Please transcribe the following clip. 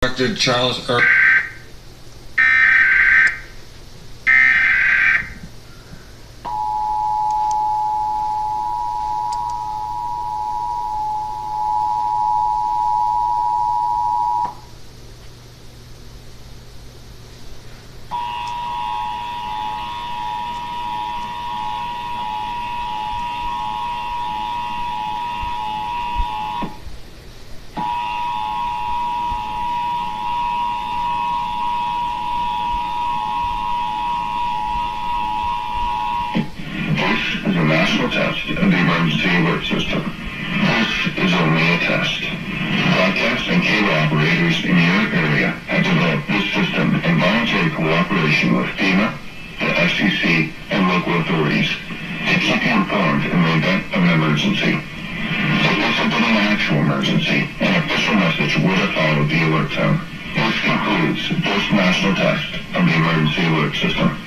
Dr. Charles Earl. National test of the emergency alert system. This is only a test. Broadcast and cable operators in your area have developed this system in voluntary cooperation with FEMA, the FCC, and local authorities to keep you informed in the event of an emergency. If this had been an actual emergency, an official message would have followed the alert tone. This concludes this national test of the emergency alert system.